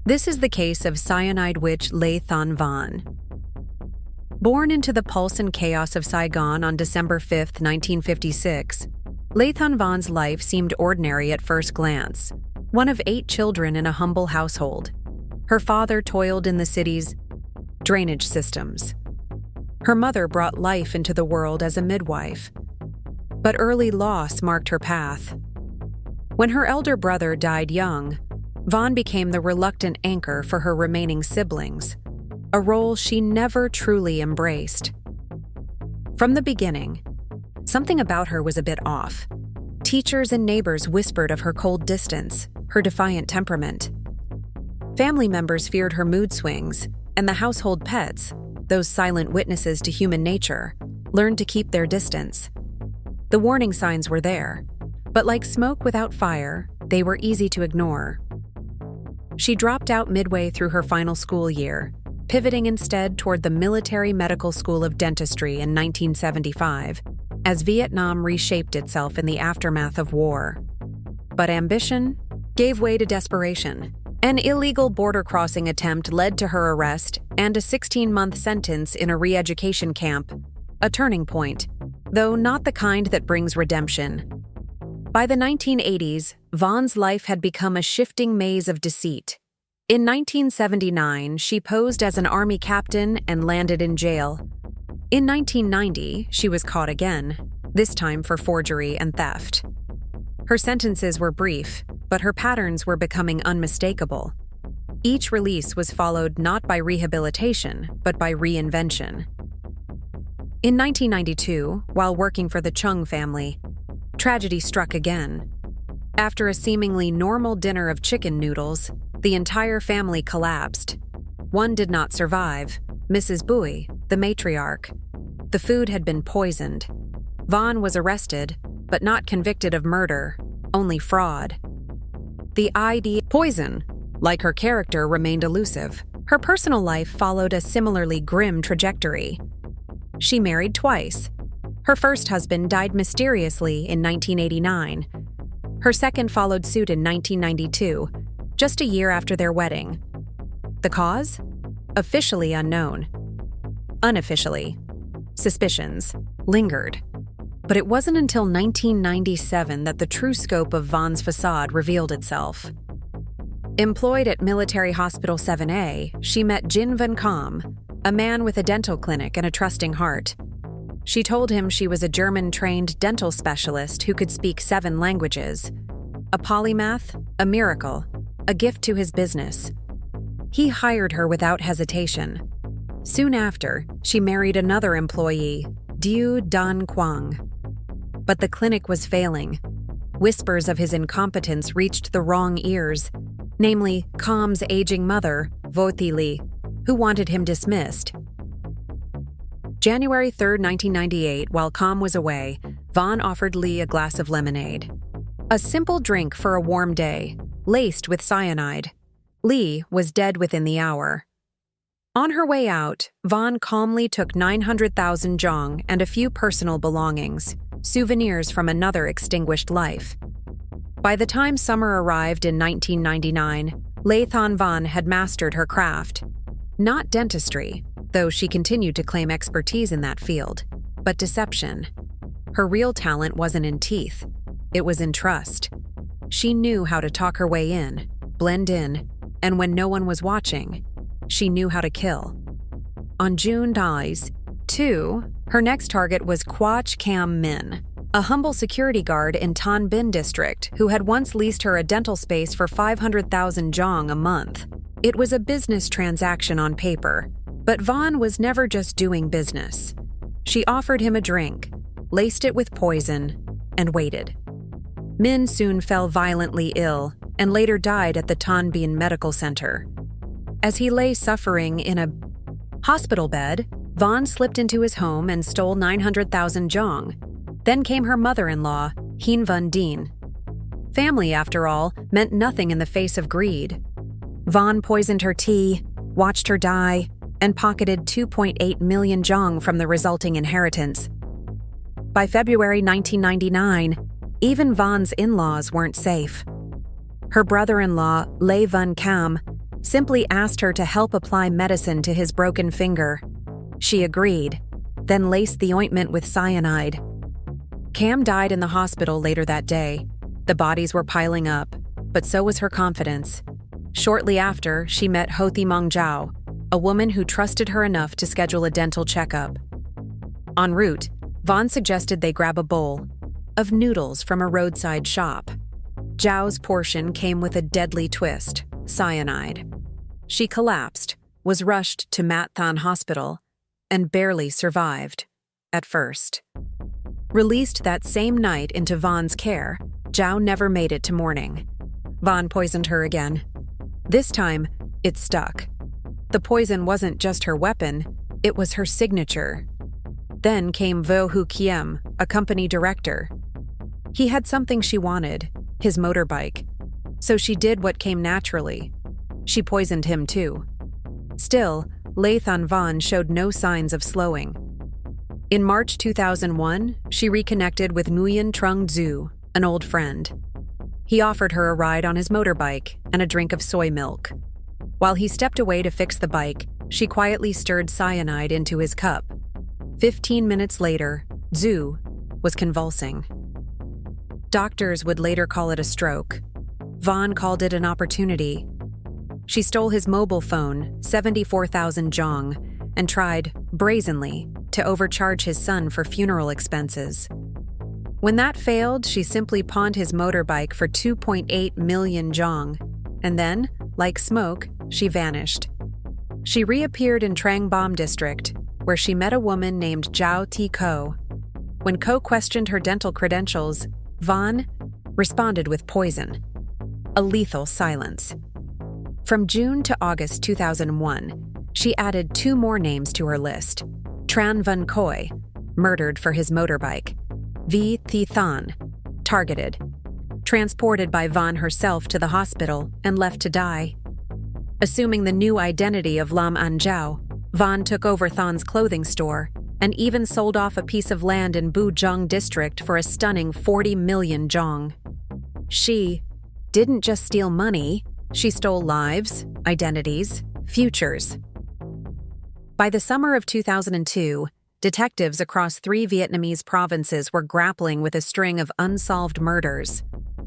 This is the case of cyanide witch Thanh Vân. Born into the pulse and chaos of Saigon on December 5, 1956, Thanh Vân's life seemed ordinary at first glance. One of 8 children in a humble household. Her father toiled in the city's drainage systems. Her mother brought life into the world as a midwife. But early loss marked her path. When her elder brother died young, Vân became the reluctant anchor for her remaining siblings, a role she never truly embraced. From the beginning, something about her was a bit off. Teachers and neighbors whispered of her cold distance, her defiant temperament. Family members feared her mood swings, and the household pets, those silent witnesses to human nature, learned to keep their distance. The warning signs were there, but like smoke without fire, they were easy to ignore. She dropped out midway through her final school year, pivoting instead toward the Military Medical School of Dentistry in 1975, as Vietnam reshaped itself in the aftermath of war. But ambition gave way to desperation. An illegal border crossing attempt led to her arrest and a 16-month sentence in a re-education camp, a turning point, though not the kind that brings redemption. By the 1980s, Vân's life had become a shifting maze of deceit. In 1979, she posed as an army captain and landed in jail. In 1990, she was caught again, this time for forgery and theft. Her sentences were brief, but her patterns were becoming unmistakable. Each release was followed not by rehabilitation, but by reinvention. In 1992, while working for the Chung family, tragedy struck again. After a seemingly normal dinner of chicken noodles, the entire family collapsed. One did not survive, Mrs. Bui, the matriarch. The food had been poisoned. Vân was arrested, but not convicted of murder, only fraud. The idea poison, like her character, remained elusive. Her personal life followed a similarly grim trajectory. She married twice. Her first husband died mysteriously in 1989. Her second followed suit in 1992, just a year after their wedding. The cause? Officially unknown. Unofficially, suspicions lingered. But it wasn't until 1997 that the true scope of Vân's facade revealed itself. Employed at Military Hospital 7A, she met Jin Van Kam, a man with a dental clinic and a trusting heart. She told him she was a German-trained dental specialist who could speak 7 languages. A polymath, a miracle, a gift to his business. He hired her without hesitation. Soon after, she married another employee, Diu Dan Quang. But the clinic was failing. Whispers of his incompetence reached the wrong ears, namely Kam's aging mother, Vo Thi Ly, who wanted him dismissed. January 3, 1998, while Kam was away, Vân offered Ly a glass of lemonade. A simple drink for a warm day, laced with cyanide. Ly was dead within the hour. On her way out, Vân calmly took 900,000 jong and a few personal belongings, souvenirs from another extinguished life. By the time summer arrived in 1999, Thanh Vân had mastered her craft. Not dentistry, though she continued to claim expertise in that field, but deception. Her real talent wasn't in teeth, it was in trust. She knew how to talk her way in, blend in, and when no one was watching, she knew how to kill. On June 2, her next target was Quach Cam Min, a humble security guard in Tan Binh district who had once leased her a dental space for 500,000 jong a month. It was a business transaction on paper, but Vân was never just doing business. She offered him a drink, laced it with poison, and waited. Min soon fell violently ill and later died at the Tan Binh Medical Center. As he lay suffering in a hospital bed, Vân slipped into his home and stole 900,000 jong. Then came her mother-in-law, Hien Vân Dien. Family, after all, meant nothing in the face of greed. Vân poisoned her tea, watched her die, and pocketed 2.8 million jong from the resulting inheritance. By February 1999, even Vân's in-laws weren't safe. Her brother-in-law, Lê Văn Cam, simply asked her to help apply medicine to his broken finger. She agreed, then laced the ointment with cyanide. Cam died in the hospital later that day. The bodies were piling up, but so was her confidence. Shortly after, she met Ho Thi Mong Zhao, a woman who trusted her enough to schedule a dental checkup. En route, Vaughn suggested they grab a bowl of noodles from a roadside shop. Zhao's portion came with a deadly twist: cyanide. She collapsed, was rushed to Mat Than Hospital, and barely survived, at first. Released that same night into Vaughn's care, Zhao never made it to morning. Vaughn poisoned her again. This time, it stuck. The poison wasn't just her weapon, it was her signature. Then came Vo Hu Kiem, a company director. He had something she wanted, his motorbike. So she did what came naturally. She poisoned him too. Still, Lê Thanh Vân showed no signs of slowing. In March 2001, she reconnected with Nguyen Trung Dzu, an old friend. He offered her a ride on his motorbike and a drink of soy milk. While he stepped away to fix the bike, she quietly stirred cyanide into his cup. 15 minutes later, Dzu was convulsing. Doctors would later call it a stroke. Vaughn called it an opportunity. She stole his mobile phone, 74,000 jong, and tried, brazenly, to overcharge his son for funeral expenses. When that failed, she simply pawned his motorbike for 2.8 million jong, and then, like smoke, she vanished. She reappeared in Trang Bom district, where she met a woman named Zhao Thi Ko. When Ko questioned her dental credentials, Vaughn responded with poison. A lethal silence. From June to August 2001, she added 2 more names to her list. Tran Van Khoi, murdered for his motorbike. V. Thi Than, targeted. Transported by Vaughn herself to the hospital and left to die. Assuming the new identity of Lam An Zhao, Vaughn took over Than's clothing store and even sold off a piece of land in Buzhong district for a stunning 40 million jong. She didn't just steal money, she stole lives, identities, futures. By the summer of 2002, detectives across 3 Vietnamese provinces were grappling with a string of unsolved murders.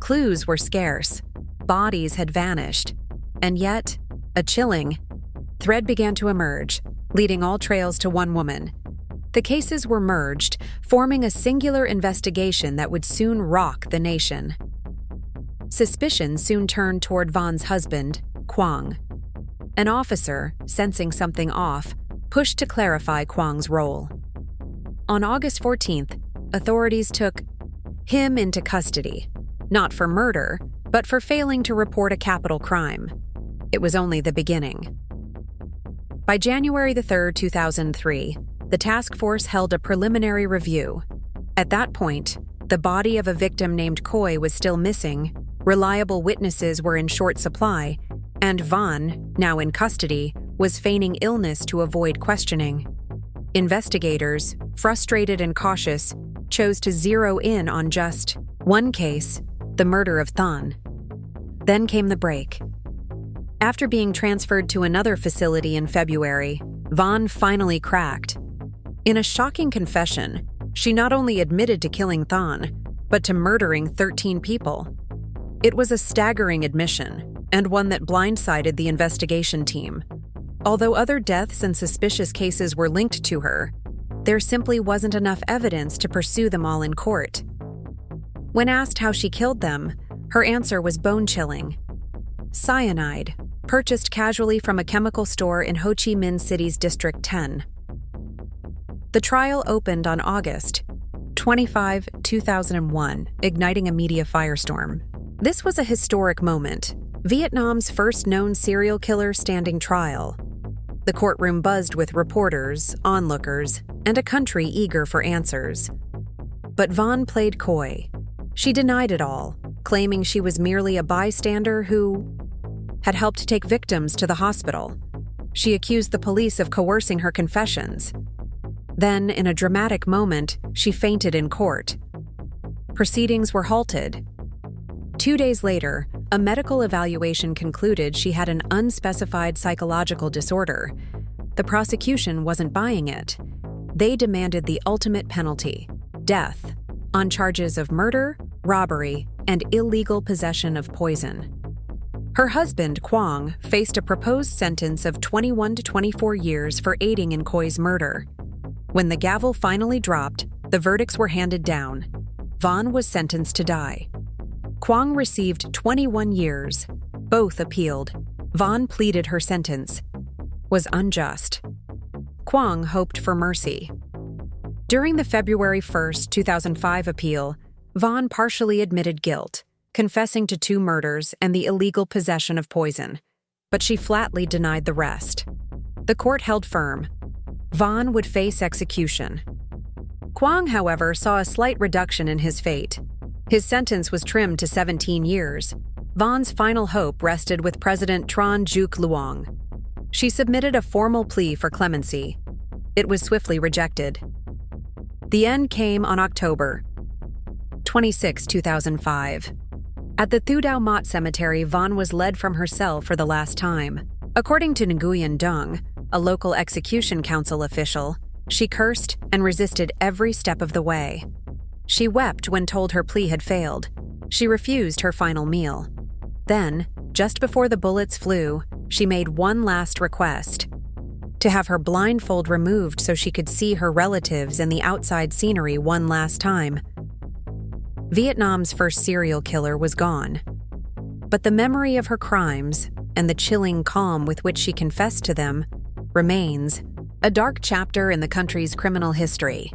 Clues were scarce, bodies had vanished, and yet, a chilling thread began to emerge, leading all trails to one woman. The cases were merged, forming a singular investigation that would soon rock the nation. Suspicion soon turned toward Vaughn's husband, Quang. An officer, sensing something off, pushed to clarify Quang's role. On August 14th, authorities took him into custody, not for murder, but for failing to report a capital crime. It was only the beginning. By January 3, 2003, the task force held a preliminary review. At that point, the body of a victim named Khoi was still missing, reliable witnesses were in short supply, and Vaughn, now in custody, was feigning illness to avoid questioning. Investigators, frustrated and cautious, chose to zero in on just one case, the murder of Than. Then came the break. After being transferred to another facility in February, Vaughn finally cracked. In a shocking confession, she not only admitted to killing Than, but to murdering 13 people. It was a staggering admission, and one that blindsided the investigation team. Although other deaths and suspicious cases were linked to her, there simply wasn't enough evidence to pursue them all in court. When asked how she killed them, her answer was bone-chilling. Cyanide, purchased casually from a chemical store in Ho Chi Minh City's District 10. The trial opened on August 25, 2001, igniting a media firestorm. This was a historic moment, Vietnam's first known serial killer standing trial. The courtroom buzzed with reporters, onlookers, and a country eager for answers. But Vaughn played coy. She denied it all, claiming she was merely a bystander who had helped take victims to the hospital. She accused the police of coercing her confessions. Then, in a dramatic moment, she fainted in court. Proceedings were halted. 2 days later, A medical evaluation concluded she had an unspecified psychological disorder. The prosecution wasn't buying it. They demanded the ultimate penalty, death, on charges of murder, robbery, and illegal possession of poison. Her husband, Kwong, faced a proposed sentence of 21 to 24 years for aiding in Koi's murder. When the gavel finally dropped, the verdicts were handed down. Vaughn was sentenced to die. Kwong received 21 years. Both appealed. Vaughn pleaded her sentence was unjust. Kwong hoped for mercy. During the February 1, 2005 appeal, Vaughn partially admitted guilt, confessing to 2 murders and the illegal possession of poison, but she flatly denied the rest. The court held firm. Vaughn would face execution. Kwong, however, saw a slight reduction in his fate. His sentence was trimmed to 17 years. Vaughn's final hope rested with President Tran Juk Luong. She submitted a formal plea for clemency. It was swiftly rejected. The end came on October 26, 2005. At the Thu Dao Mat Cemetery, Vaughn was led from her cell for the last time. According to Nguyen Dung, a local execution council official, she cursed and resisted every step of the way. She wept when told her plea had failed. She refused her final meal. Then, just before the bullets flew, she made one last request: to have her blindfold removed so she could see her relatives and the outside scenery one last time. Vietnam's first serial killer was gone. But the memory of her crimes, and the chilling calm with which she confessed to them, remains a dark chapter in the country's criminal history.